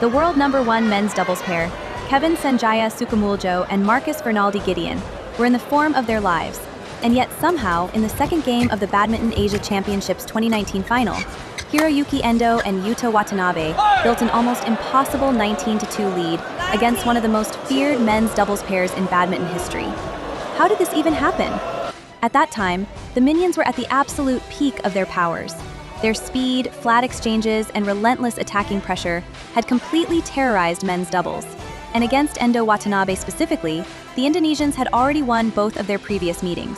The world #1 men's doubles pair, Kevin Sanjaya Sukamuljo and Marcus Fernaldi Gideon, were in the form of their lives, and yet somehow, in the second game of the Badminton Asia Championships 2019 final, Hiroyuki Endo and Yuta Watanabe built an almost impossible 19-2 lead against one of the most feared men's doubles pairs in badminton history. How did this even happen? At that time, the Minions were at the absolute peak of their powers. Their speed, flat exchanges, and relentless attacking pressure had completely terrorized men's doubles. And against Endo Watanabe specifically, the Indonesians had already won both of their previous meetings.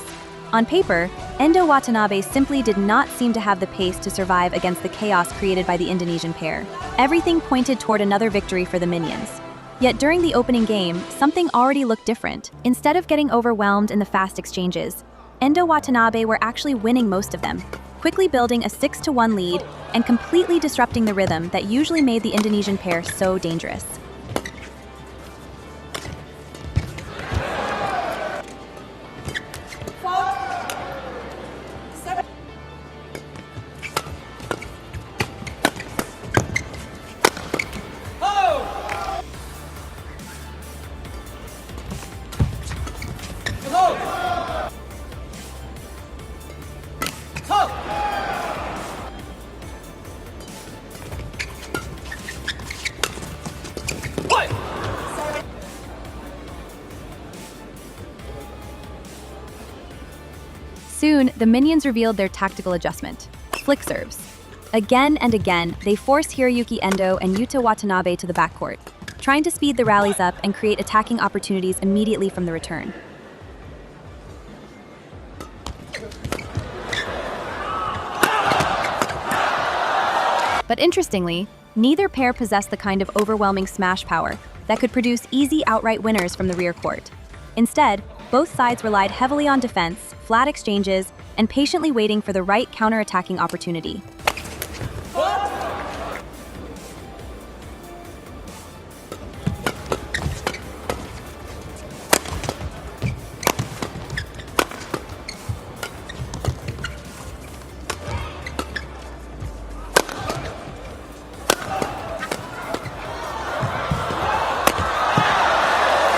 On paper, Endo Watanabe simply did not seem to have the pace to survive against the chaos created by the Indonesian pair. Everything pointed toward another victory for the Minions. Yet during the opening game, something already looked different. Instead of getting overwhelmed in the fast exchanges, Endo Watanabe were actually winning most of them, quickly building a 6-1 lead and completely disrupting the rhythm that usually made the Indonesian pair so dangerous. Soon, the Minions revealed their tactical adjustment: flick serves. Again and again, they forced Hiroyuki Endo and Yuta Watanabe to the backcourt, trying to speed the rallies up and create attacking opportunities immediately from the return. But interestingly, neither pair possessed the kind of overwhelming smash power that could produce easy outright winners from the rear court. Instead, both sides relied heavily on defense, flat exchanges, and patiently waiting for the right counter-attacking opportunity.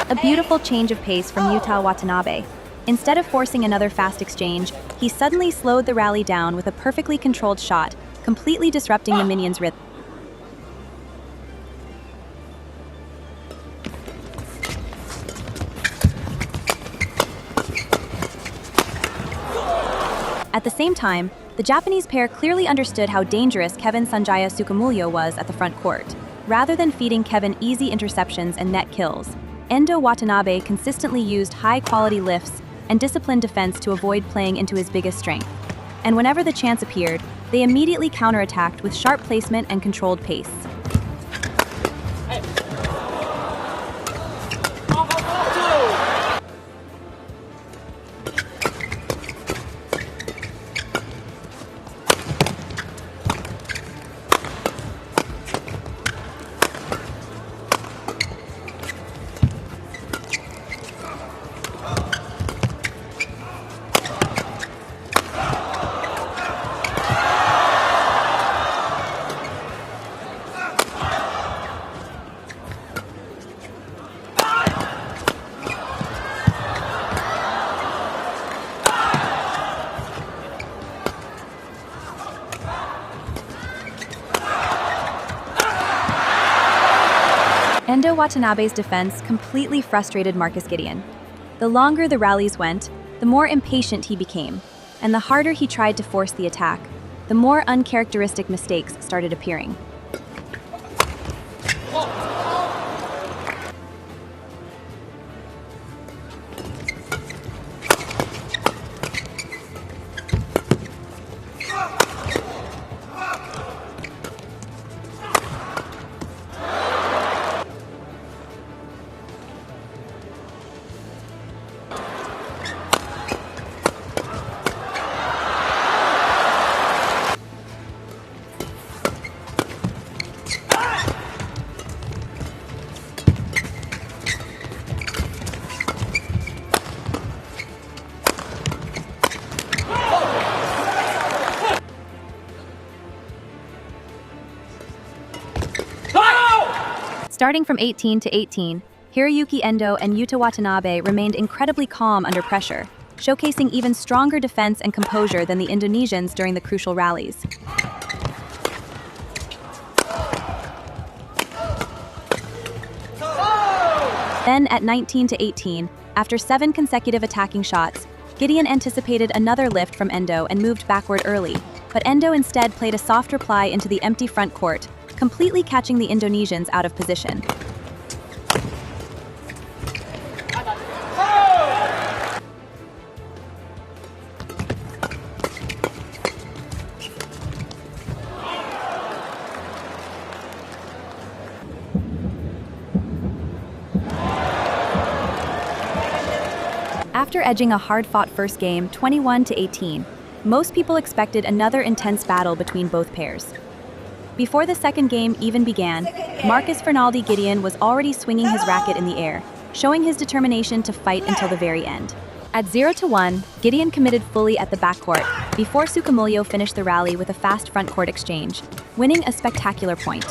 A beautiful change of pace from Yuta Watanabe. Instead of forcing another fast exchange, he suddenly slowed the rally down with a perfectly controlled shot, completely disrupting the Minions' rhythm. At the same time, the Japanese pair clearly understood how dangerous Kevin Sanjaya Sukamuljo was at the front court. Rather than feeding Kevin easy interceptions and net kills, Endo Watanabe consistently used high-quality lifts and disciplined defense to avoid playing into his biggest strength. And whenever the chance appeared, they immediately counterattacked with sharp placement and controlled pace. Endo Watanabe's defense completely frustrated Marcus Gideon. The longer the rallies went, the more impatient he became, and the harder he tried to force the attack, the more uncharacteristic mistakes started appearing. Starting from 18 to 18, Hiroyuki Endo and Yuta Watanabe remained incredibly calm under pressure, showcasing even stronger defense and composure than the Indonesians during the crucial rallies. Then at 19 to 18, after 7 consecutive attacking shots, Gideon anticipated another lift from Endo and moved backward early, but Endo instead played a soft reply into the empty front court, completely catching the Indonesians out of position. After edging a hard-fought first game, 21 to 18, most people expected another intense battle between both pairs. Before the second game even began, Marcus Fernaldi Gideon was already swinging his racket in the air, showing his determination to fight until the very end. At 0 to 1, Gideon committed fully at the backcourt before Sukamuljo finished the rally with a fast front court exchange, winning a spectacular point.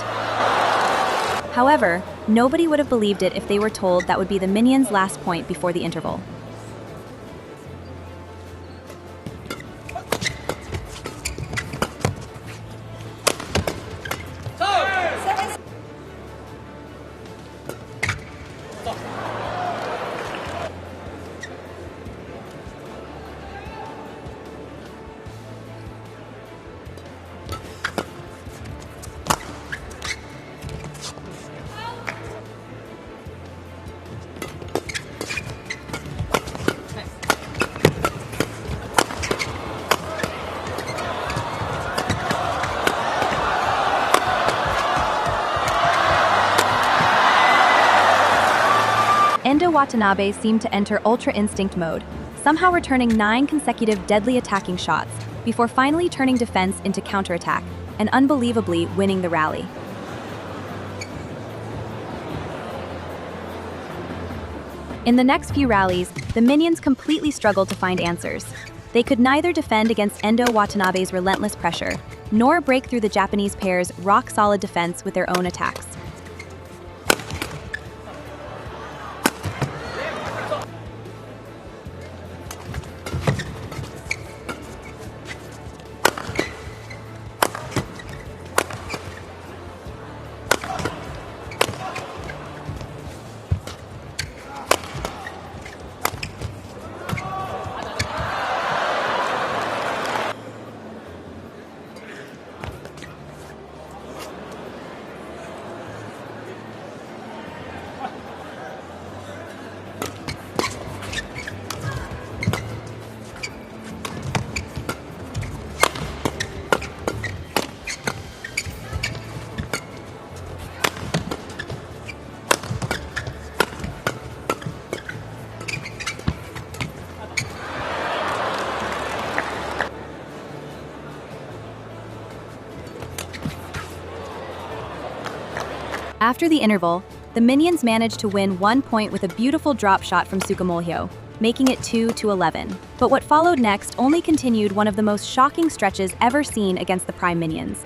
However, nobody would have believed it if they were told that would be the Minions' last point before the interval. Endo Watanabe seemed to enter Ultra Instinct mode, somehow returning 9 consecutive deadly attacking shots, before finally turning defense into counterattack, and unbelievably winning the rally. In the next few rallies, the Minions completely struggled to find answers. They could neither defend against Endo Watanabe's relentless pressure, nor break through the Japanese pair's rock-solid defense with their own attacks. After the interval, the Minions managed to win 1 point with a beautiful drop shot from Sukamuljo, making it 2 to 11. But what followed next only continued one of the most shocking stretches ever seen against the Prime Minions.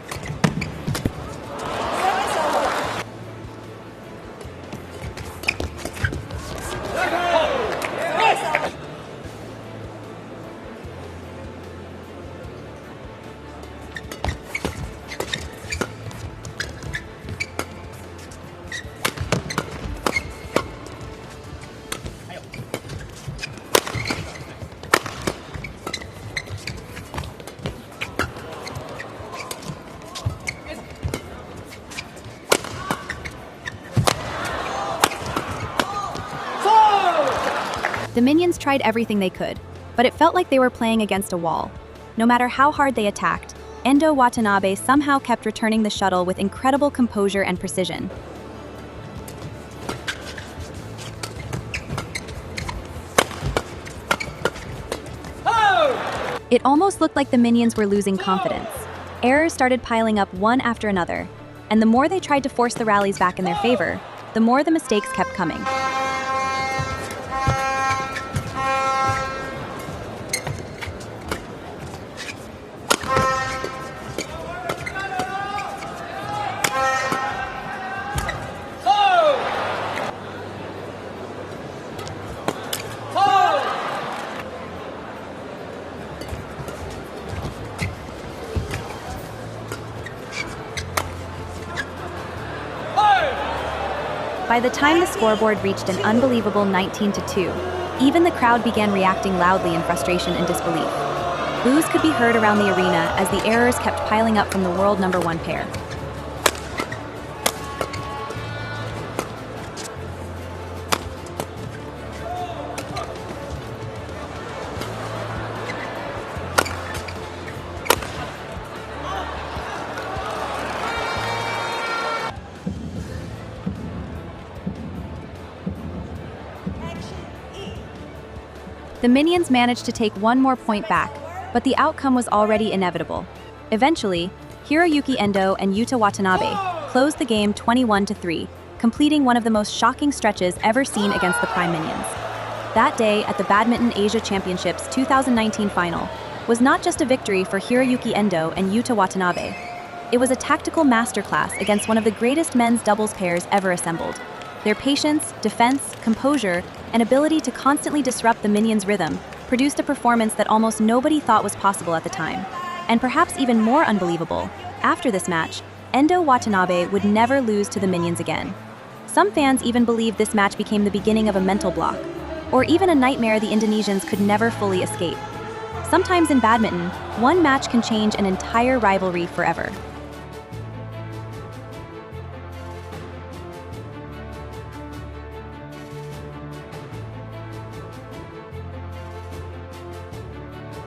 The Minions tried everything they could, but it felt like they were playing against a wall. No matter how hard they attacked, Endo Watanabe somehow kept returning the shuttle with incredible composure and precision. It almost looked like the Minions were losing confidence. Errors started piling up one after another, and the more they tried to force the rallies back in their favor, the more the mistakes kept coming. By the time the scoreboard reached an unbelievable 19-2, even the crowd began reacting loudly in frustration and disbelief. Boos could be heard around the arena as the errors kept piling up from the world number 1 pair. The minions managed to take one more point back, but the outcome was already inevitable. Eventually, Hiroyuki Endo and Yuta Watanabe closed the game 21-3, completing one of the most shocking stretches ever seen against the Prime Minions. That day at the Badminton Asia Championships 2019 final was not just a victory for Hiroyuki Endo and Yuta Watanabe. It was a tactical masterclass against one of the greatest men's doubles pairs ever assembled. Their patience, defense, composure, and ability to constantly disrupt the minions' rhythm produced a performance that almost nobody thought was possible at the time. And perhaps even more unbelievable, after this match, Endo Watanabe would never lose to the minions again. Some fans even believed this match became the beginning of a mental block, or even a nightmare the Indonesians could never fully escape. Sometimes in badminton, one match can change an entire rivalry forever.